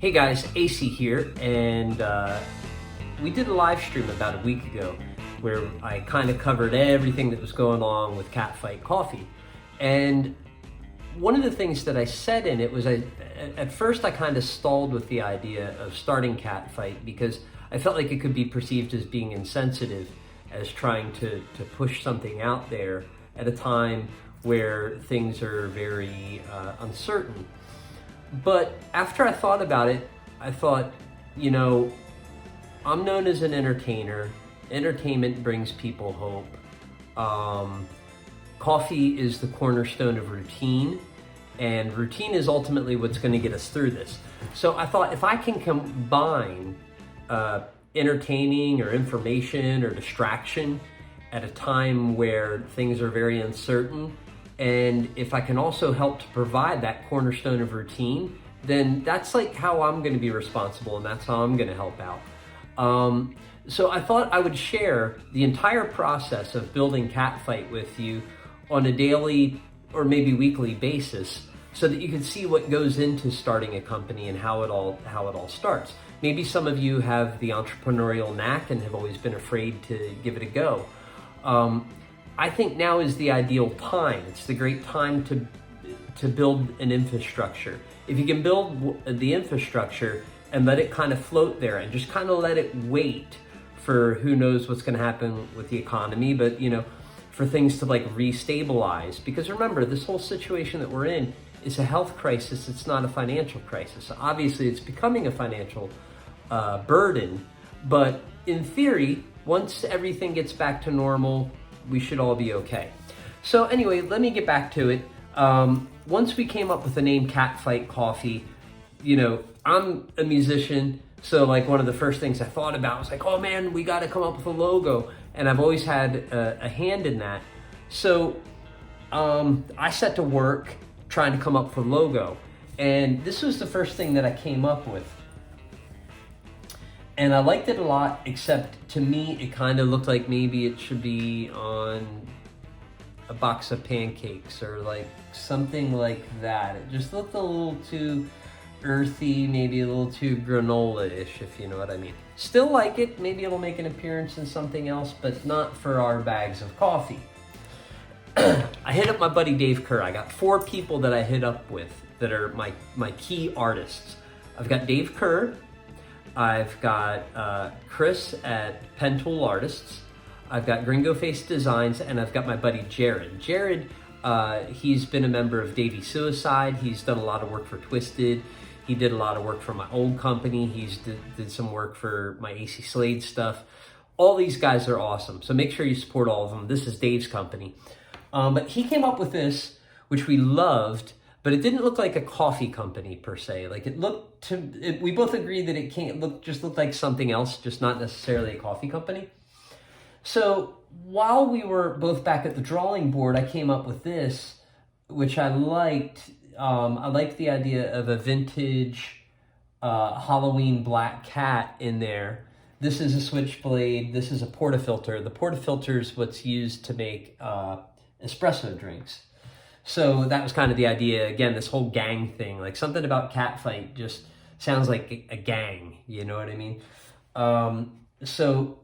Hey guys, AC here, and we did a live stream about a week ago where I kind of covered everything that was going on with Catfight Coffee. And one of the things that I said in it was at first I kind of stalled with the idea of starting Catfight because I felt like it could be perceived as being insensitive, as trying to push something out there at a time where things are very uncertain. But after I thought about it, I thought, I'm known as an entertainer. Entertainment brings people hope. Coffee is the cornerstone of routine, and routine is ultimately what's going to get us through this. So I thought if I can combine entertaining or information or distraction at a time where things are very uncertain, and if I can also help to provide that cornerstone of routine, then that's like how I'm going to be responsible, and that's how I'm going to help out. So I thought I would share the entire process of building Catfight with you on a daily or maybe weekly basis, so that you can see what goes into starting a company and how it all starts. Maybe some of you have the entrepreneurial knack and have always been afraid to give it a go. I think now is the ideal time. It's the great time to build an infrastructure. If you can build the infrastructure and let it kind of float there and just kind of let it wait for who knows what's going to happen with the economy, but for things to like restabilize. Because remember, this whole situation that we're in is a health crisis. It's not a financial crisis. Obviously, it's becoming a financial burden, but in theory, once everything gets back to normal, we should all be okay. So anyway, let me get back to it. Once we came up with the name Catfight Coffee, I'm a musician, so like one of the first things I thought about was like, oh man, we got to come up with a logo, and I've always had a hand in that. So I set to work trying to come up with a logo, and this was the first thing that I came up with. And I liked it a lot, except to me, it kind of looked like maybe it should be on a box of pancakes or like something like that. It just looked a little too earthy, maybe a little too granola-ish, if you know what I mean. Still like it. Maybe it'll make an appearance in something else, but not for our bags of coffee. I hit up my buddy Dave Kerr. I got 4 people that I hit up with that are my key artists. I've got Dave Kerr. I've got Chris at Pen Tool Artists. I've got Gringo Face Designs, and I've got my buddy Jared. Jared, he's been a member of Davey Suicide. He's done a lot of work for Twisted. He did a lot of work for my old company. He's did some work for my AC Slade stuff. All these guys are awesome, so make sure you support all of them. This is Dave's company. But he came up with this, which we loved, but it didn't look like a coffee company per se. Like we both agreed that it looked like something else, just not necessarily a coffee company. So while we were both back at the drawing board, I came up with this, which I liked. I liked the idea of a vintage Halloween black cat in there. This is a switchblade. This is a portafilter. The portafilter is what's used to make espresso drinks. So that was kind of the idea. Again, this whole gang thing, like something about Catfight just sounds like a gang, you know what I mean? So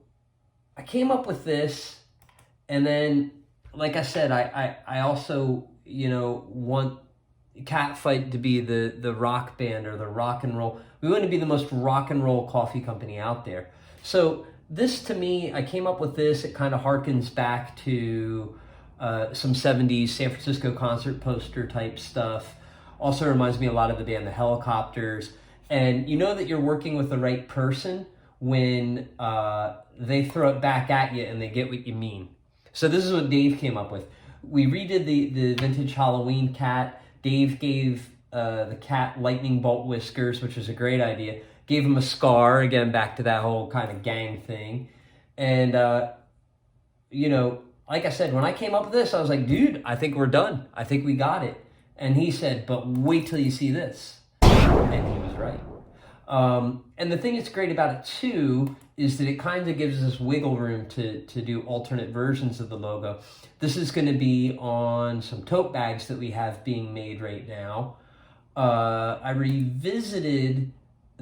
I came up with this, and then, like I said, I also, want Catfight to be the rock band or the rock and roll. We want to be the most rock and roll coffee company out there. So this, to me, I came up with this. It kind of harkens back to some 70s San Francisco concert poster type stuff. Also reminds me a lot of the band The Helicopters. And you know that you're working with the right person when they throw it back at you and they get what you mean. So this is what Dave came up with. We redid the vintage Halloween cat. Dave gave the cat lightning bolt whiskers, which was a great idea. Gave him a scar, again, back to that whole kind of gang thing. And, like I said, when I came up with this, I was like, dude, I think we're done. I think we got it. And he said, but wait till you see this. And he was right. And the thing that's great about it, too, is that it kind of gives us wiggle room to do alternate versions of the logo. This is going to be on some tote bags that we have being made right now. I revisited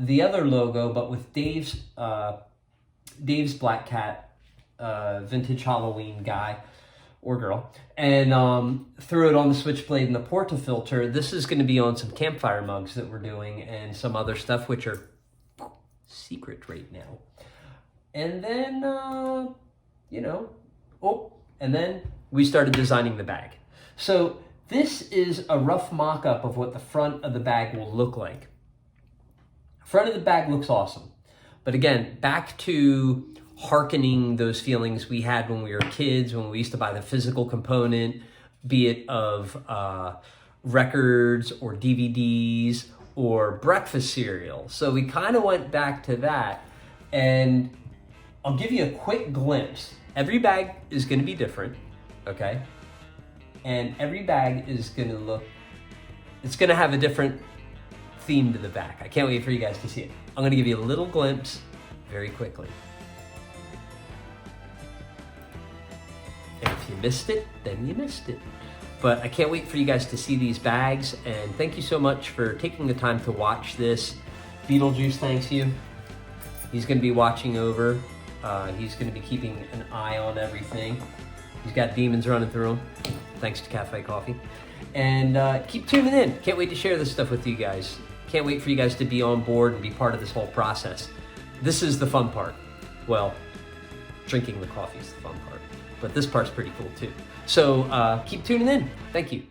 the other logo, but with Dave's Black Cat vintage Halloween guy or girl, and threw it on the Switchblade and the portafilter. This is going to be on some campfire mugs that we're doing and some other stuff, which are secret right now. And then, and then we started designing the bag. So this is a rough mock-up of what the front of the bag will look like. Front of the bag looks awesome. But again, back to hearkening those feelings we had when we were kids, when we used to buy the physical component, be it of records or DVDs or breakfast cereal. So we kind of went back to that, and I'll give you a quick glimpse. Every bag is going to be different, okay? And every bag is going to look, it's going to have a different theme to the back. I can't wait for you guys to see it. I'm going to give you a little glimpse very quickly. And if you missed it, then you missed it. But I can't wait for you guys to see these bags, and thank you so much for taking the time to watch this. Beetlejuice thanks you. He's going to be watching over. He's going to be keeping an eye on everything. He's got demons running through him, thanks to Catfight Coffee. And keep tuning in. Can't wait to share this stuff with you guys. Can't wait for you guys to be on board and be part of this whole process. This is the fun part. Well, drinking the coffee is the fun part, but this part's pretty cool too. So keep tuning in. Thank you.